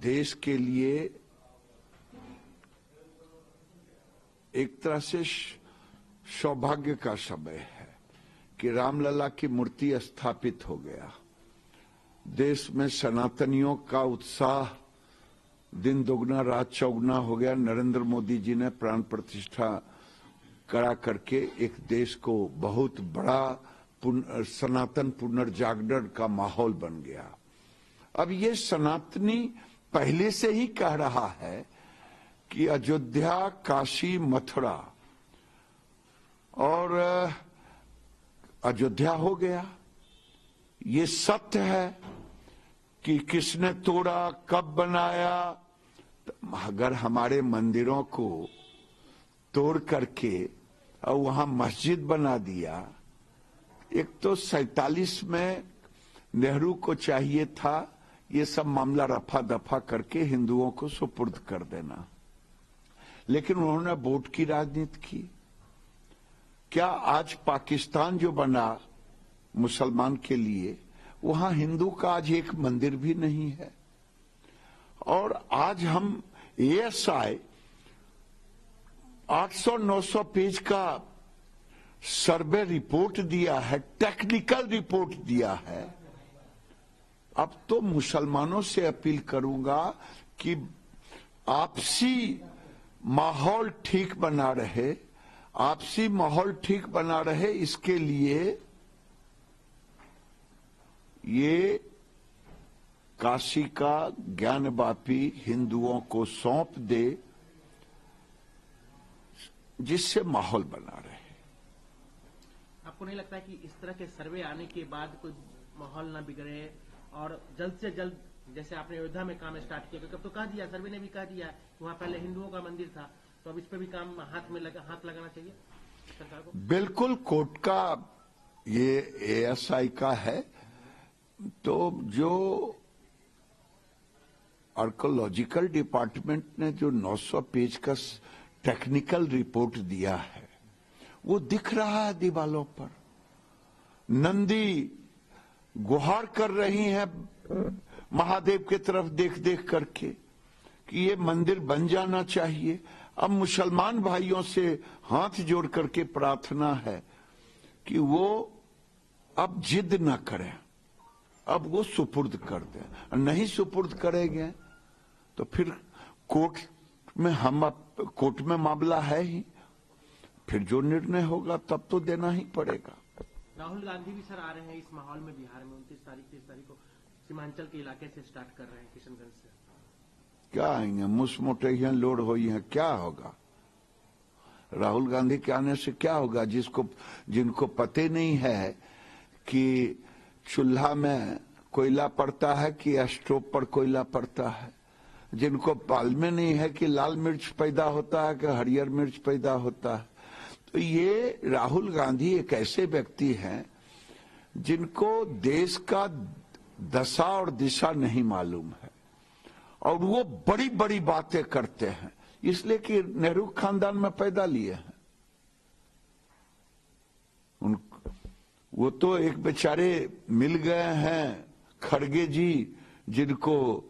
देश के लिए एक तरह से सौभाग्य का समय है कि रामलला की मूर्ति स्थापित हो गया। देश में सनातनियों का उत्साह दिन दुगना रात चौगुना हो गया। नरेंद्र मोदी जी ने प्राण प्रतिष्ठा करा करके एक देश को बहुत बड़ा सनातन पुनर्जागरण का माहौल बन गया। अब ये सनातनी पहले से ही कह रहा है कि अयोध्या, काशी, मथुरा और अयोध्या हो गया। ये सत्य है कि किसने तोड़ा, कब बनाया। अगर हमारे मंदिरों को तोड़ करके और वहां मस्जिद बना दिया, एक तो 47 में नेहरू को चाहिए था ये सब मामला रफा दफा करके हिंदुओं को सुपुर्द कर देना, लेकिन उन्होंने वोट की राजनीति की। क्या आज पाकिस्तान जो बना मुसलमान के लिए, वहां हिंदू का आज एक मंदिर भी नहीं है। और आज हम ASI 800-900 पेज का सर्वे रिपोर्ट दिया है, टेक्निकल रिपोर्ट दिया है। अब तो मुसलमानों से अपील करूंगा कि आपसी माहौल ठीक बना रहे, आपसी माहौल ठीक बना रहे, इसके लिए ये काशी का ज्ञानवापी हिंदुओं को सौंप दे, जिससे माहौल बना रहे। आपको नहीं लगता कि इस तरह के सर्वे आने के बाद कोई माहौल ना बिगड़े और जल्द से जल्द, जैसे आपने अयोध्या में काम स्टार्ट किया, क्योंकि अब तो कह दिया, सर्वे ने भी कह दिया वहां पहले हिंदुओं का मंदिर था, तो अब इस पे भी काम हाथ लगाना चाहिए सरकार को? बिल्कुल, कोर्ट का ये ASI का है। तो जो आर्कोलॉजिकल डिपार्टमेंट ने जो 900 पेज का टेक्निकल रिपोर्ट दिया है, वो दिख रहा है दीवालों पर। नंदी गुहार कर रही हैं महादेव की तरफ देख देख करके कि ये मंदिर बन जाना चाहिए। अब मुसलमान भाइयों से हाथ जोड़ करके प्रार्थना है कि वो अब जिद न करें, अब वो सुपुर्द कर दें। नहीं सुपुर्द करेंगे तो फिर कोर्ट में मामला है ही, फिर जो निर्णय होगा तब तो देना ही पड़ेगा। राहुल गांधी भी सर आ रहे हैं इस माहौल में बिहार में 29 तारीख 30 तारीख को सीमांचल के इलाके से स्टार्ट कर रहे हैं, किशनगंज से। क्या आएंगे, मुसमोटेहियां लोड हुई हैं, क्या होगा? राहुल गांधी के आने से क्या होगा? जिनको पते नहीं है कि चूल्हा में कोयला पड़ता है कि स्टोव पर कोयला पड़ता है, जिनको मालूम नहीं है कि लाल मिर्च पैदा होता है कि हरियर मिर्च पैदा होता है। तो ये राहुल गांधी एक ऐसे व्यक्ति हैं जिनको देश का दशा और दिशा नहीं मालूम है, और वो बड़ी बड़ी बातें करते हैं, इसलिए कि नेहरू खानदान में पैदा लिए हैं। वो तो एक बेचारे मिल गए हैं खड़गे जी, जिनको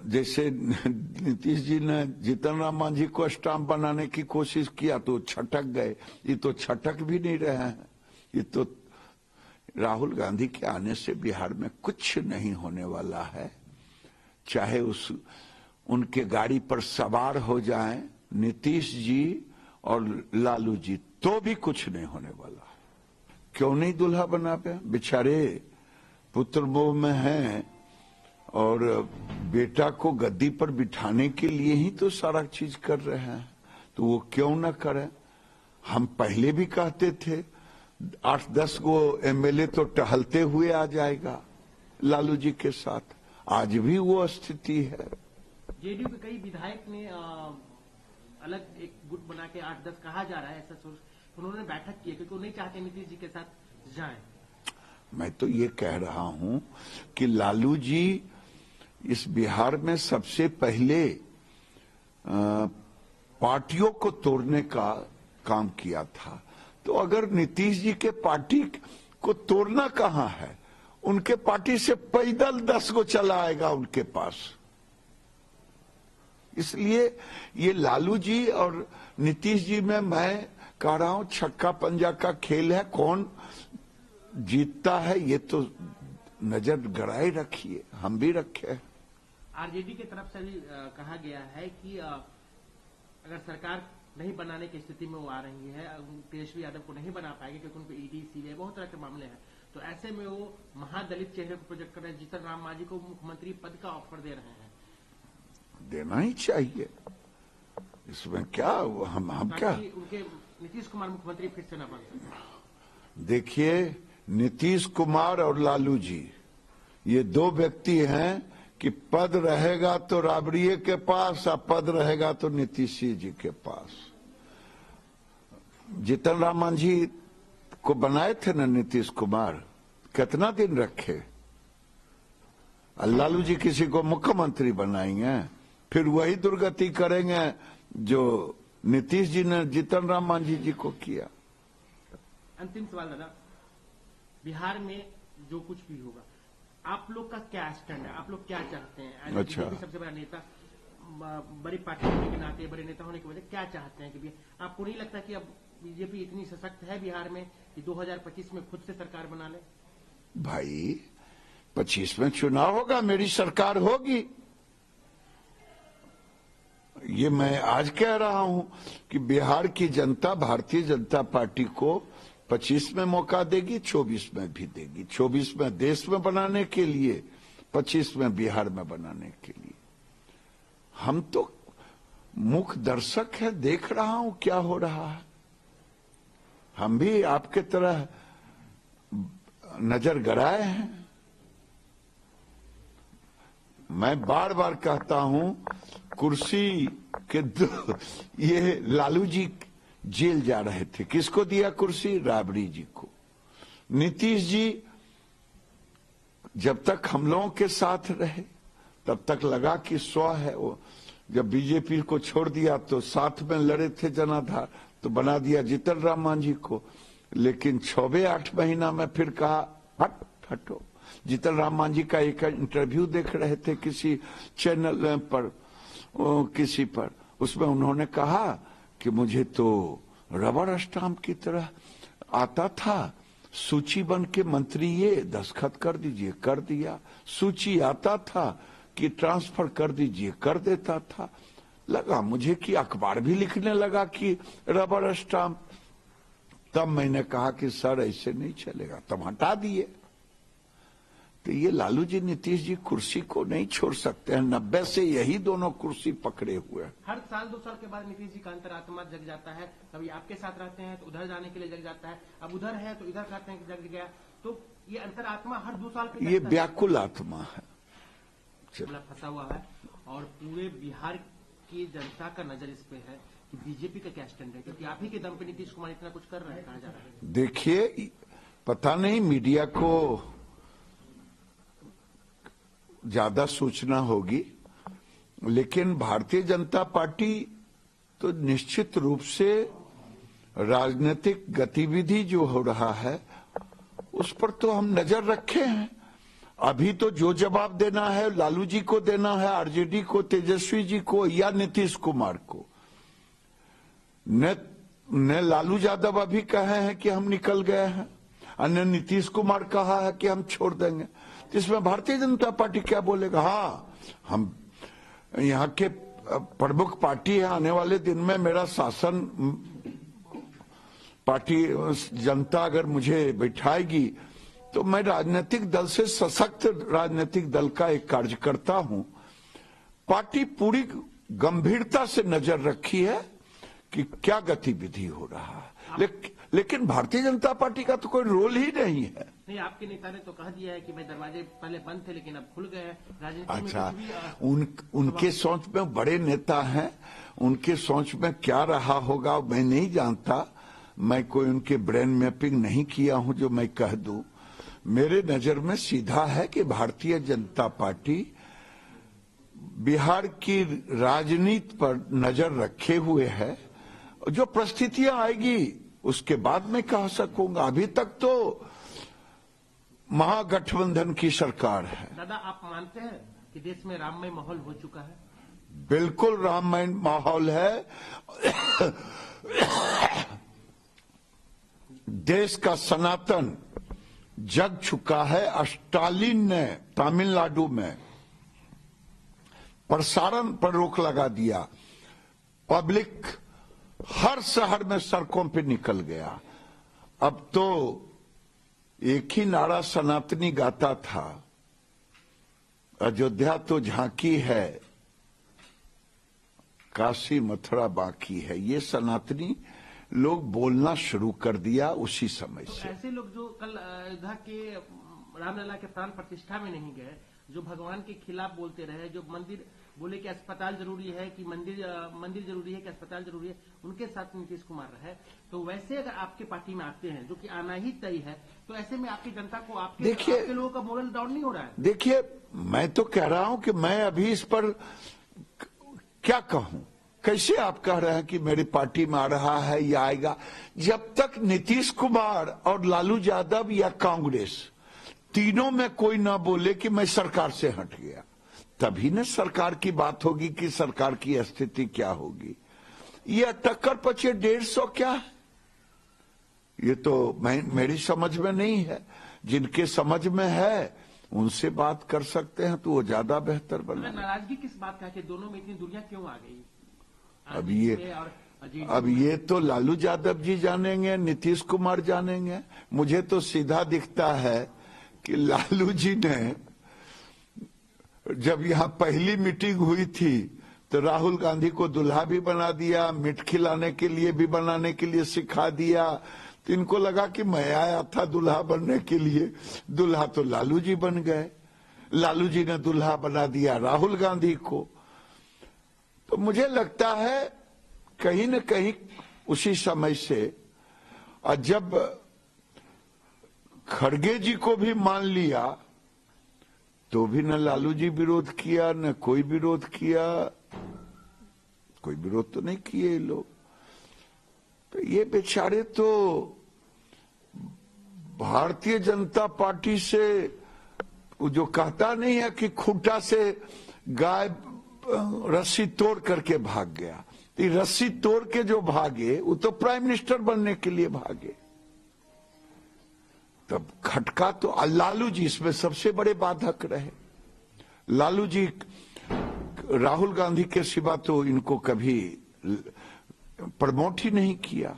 जैसे नीतीश जी ने जीतन राम मांझी को स्टाम्प बनाने की कोशिश किया तो छटक गए। ये तो छटक भी नहीं रहे हैं। ये तो राहुल गांधी के आने से बिहार में कुछ नहीं होने वाला है। चाहे उनके गाड़ी पर सवार हो जाएं नीतीश जी और लालू जी, तो भी कुछ नहीं होने वाला है। क्यों नहीं दूल्हा बना पे? बेचारे पुत्र मोह में हैं और बेटा को गद्दी पर बिठाने के लिए ही तो सारा चीज कर रहे हैं, तो वो क्यों ना करें? हम पहले भी कहते थे 8-10 गो MLA तो टहलते हुए आ जाएगा लालू जी के साथ। आज भी वो स्थिति है। JDU के कई विधायक ने अलग एक गुट बना के 8-10 कहा जा रहा है, ऐसा सोच उन्होंने बैठक की है क्योंकि वो नहीं चाहते नीतीश जी के साथ जाएं। मैं तो ये कह रहा हूं कि लालू जी इस बिहार में सबसे पहले पार्टियों को तोड़ने का काम किया था। तो अगर नीतीश जी के पार्टी को तोड़ना कहां है, उनके पार्टी से पैदल 10 गो चला आएगा उनके पास। इसलिए ये लालू जी और नीतीश जी में मैं कह रहा हूं छक्का पंजा का खेल है। कौन जीतता है ये तो नजर गड़ाए रखिए, हम भी रखे। आरजेडी की तरफ से भी कहा गया है कि अगर सरकार नहीं बनाने की स्थिति में वो आ रही है, तेजस्वी यादव को नहीं बना पाएगी क्योंकि उनको ईडी सीबीआई बहुत तरह के मामले हैं, तो ऐसे में वो महादलित चेहरे को प्रोजेक्ट कर रहे हैं, जीतन राम मांझी को मुख्यमंत्री पद का ऑफर दे रहे हैं। देना ही चाहिए, इसमें क्या हम क्या उनके नीतीश कुमार मुख्यमंत्री फिर से न बन सके। देखिए, नीतीश कुमार और लालू जी ये दो व्यक्ति हैं कि पद रहेगा तो राबड़ी के पास और पद रहेगा तो नीतीश जी के पास। जीतन राम मांझी को बनाए थे ना नीतीश कुमार, कितना दिन रखे। लालू जी किसी को मुख्यमंत्री बनाएंगे, फिर वही दुर्गति करेंगे जो नीतीश जी ने जीतन राम मांझी जी को किया। अंतिम सवाल दादा, बिहार में जो कुछ भी होगा, आप लोग का क्या स्टैंड है, आप लोग क्या चाहते हैं? अच्छा, सबसे बड़ा नेता, बड़ी पार्टी होने के नाते, बड़े नेता होने की वजह क्या चाहते हैं कि आपको नहीं लगता कि अब बीजेपी इतनी सशक्त है बिहार में कि 2025 में खुद से सरकार बना ले? भाई 25 में चुनाव होगा, मेरी सरकार होगी। ये मैं आज कह रहा हूं कि बिहार की जनता भारतीय जनता पार्टी को 25 में मौका देगी, 24 में भी देगी। 24 में देश में बनाने के लिए, 25 में बिहार में बनाने के लिए। हम तो मुख्य दर्शक हैं, देख रहा हूं क्या हो रहा है। हम भी आपके तरह नजर गड़ाए हैं। मैं बार बार कहता हूं, कुर्सी के ये लालू जी जेल जा रहे थे, किसको दिया कुर्सी? राबड़ी जी को। नीतीश जी जब तक हम लोगों के साथ रहे तब तक लगा कि स्व है वो, जब बीजेपी को छोड़ दिया तो साथ में लड़े थे जनाधार, तो बना दिया जीतन राम मांझी को। लेकिन 6-8 महीना में फिर कहा हटो। जीतन राम मांझी का एक इंटरव्यू देख रहे थे किसी चैनल पर, किसी पर, उसमें उन्होंने कहा कि मुझे तो रबर स्टाम्प की तरह आता था, सूची बन के मंत्री ये दस्तखत कर दीजिए, कर दिया। सूची आता था कि ट्रांसफर कर दीजिए, कर देता था। लगा मुझे कि अखबार भी लिखने लगा कि रबर स्टाम्प। तब मैंने कहा कि सर ऐसे नहीं चलेगा, तब हटा दिए। तो ये लालू जी नीतीश जी कुर्सी को नहीं छोड़ सकते हैं। 90 से यही दोनों कुर्सी पकड़े हुए हैं। हर साल 2 साल के बाद नीतीश जी का अंतरात्मा जग जाता है। कभी आपके साथ रहते हैं तो उधर जाने के लिए जग जाता है, अब उधर है तो इधर कहते हैं कि जग गया। तो ये अंतरात्मा हर 2 साल पे ये व्याकुल आत्मा है, फंसा हुआ है। और पूरे बिहार की जनता का नजर इस पे है कि बीजेपी का क्या स्टैंड है, क्योंकि आप ही के दम पे नीतीश कुमार इतना कुछ कर रहे हैं, कहा जा रहा है। देखिए, पता नहीं मीडिया को ज्यादा सूचना होगी, लेकिन भारतीय जनता पार्टी तो निश्चित रूप से राजनीतिक गतिविधि जो हो रहा है उस पर तो हम नजर रखे हैं। अभी तो जो जवाब देना है लालू जी को देना है, आरजेडी को, तेजस्वी जी को या नीतीश कुमार को। न लालू यादव अभी कहे हैं कि हम निकल गए हैं, और न नीतीश कुमार कहा है कि हम छोड़ देंगे। इसमें भारतीय जनता पार्टी क्या बोलेगा? हाँ, हम यहाँ के प्रमुख पार्टी है, आने वाले दिन में मेरा शासन पार्टी जनता अगर मुझे बैठाएगी तो मैं राजनीतिक दल से सशक्त राजनीतिक दल का एक कार्यकर्ता हूं। पार्टी पूरी गंभीरता से नजर रखी है कि क्या गतिविधि हो रहा है, लेकिन भारतीय जनता पार्टी का तो कोई रोल ही नहीं है। नहीं, आपके नेता ने तो कह दिया है कि भाई दरवाजे पहले बंद थे लेकिन अब खुल गए हैं। राजनीति अच्छा, में उनके सोच में बड़े नेता हैं, उनके सोच में क्या रहा होगा मैं नहीं जानता। मैं कोई उनके ब्रेन मैपिंग नहीं किया हूं जो मैं कह दूं। मेरे नजर में सीधा है कि भारतीय जनता पार्टी बिहार की राजनीति पर नजर रखे हुए है। जो परिस्थितियां आएगी उसके बाद मैं कह सकूंगा। अभी तक तो महागठबंधन की सरकार है। दादा, आप मानते हैं कि देश में राममय माहौल हो चुका है? बिल्कुल रामायण माहौल है। देश का सनातन जग चुका है। स्टालिन ने तमिलनाडु में प्रसारण पर रोक लगा दिया। पब्लिक हर शहर में सड़कों पे निकल गया। अब तो एक ही नारा सनातनी गाता था, अयोध्या तो झांकी है, काशी मथुरा बाकी है। ये सनातनी लोग बोलना शुरू कर दिया उसी समय तो से। ऐसे लोग जो कल अयोध्या के रामलला के प्राण प्रतिष्ठा में नहीं गए, जो भगवान के खिलाफ बोलते रहे, जो मंदिर बोले कि अस्पताल जरूरी है, कि मंदिर जरूरी है, कि अस्पताल जरूरी है, उनके साथ नीतीश कुमार रहे। तो वैसे अगर आपके पार्टी में आते हैं, जो कि आना ही तय है, तो ऐसे में आपकी जनता को आपके लोगों का मोरल डाउन नहीं हो रहा है? देखिए, मैं तो कह रहा हूं कि मैं अभी इस पर क्या कहूं। कैसे आप कह रहे हैं कि मेरी पार्टी में आ रहा है या आएगा? जब तक नीतीश कुमार और लालू यादव या कांग्रेस तीनों में कोई ना बोले कि मैं सरकार से हट गया, तभी न सरकार की बात होगी कि सरकार की स्थिति क्या होगी। ये टक्कर पचे 150 क्या है, ये तो मेरी समझ में नहीं है। जिनके समझ में है उनसे बात कर सकते हैं, तो वो ज्यादा बेहतर बना। नाराजगी किस बात का है कि दोनों में इतनी दूरियां क्यों आ गई? अब ये तो लालू यादव जी जानेंगे, नीतीश कुमार जानेंगे। मुझे तो सीधा दिखता है कि लालू जी ने जब यहाँ पहली मीटिंग हुई थी तो राहुल गांधी को दुल्हा भी बना दिया, मीठ खिलाने के लिए भी बनाने के लिए सिखा दिया। तो इनको लगा कि मैं आया था दुल्हा बनने के लिए, दुल्हा तो लालू जी बन गए। लालू जी ने दुल्हा बना दिया राहुल गांधी को। तो मुझे लगता है कहीं न कहीं उसी समय से, और जब खड़गे जी को भी मान लिया तो भी न लालू जी विरोध किया, न कोई विरोध किया। कोई विरोध तो नहीं किए लोग। तो ये बेचारे तो भारतीय जनता पार्टी से, वो जो कहता नहीं है कि खूंटा से गाय रस्सी तोड़ करके भाग गया, तो रस्सी तोड़ के जो भागे वो तो प्राइम मिनिस्टर बनने के लिए भागे। तब खटका तो लालू जी इसमें सबसे बड़े बाधक रहे। लालू जी राहुल गांधी के सिवा तो इनको कभी प्रमोट ही नहीं किया।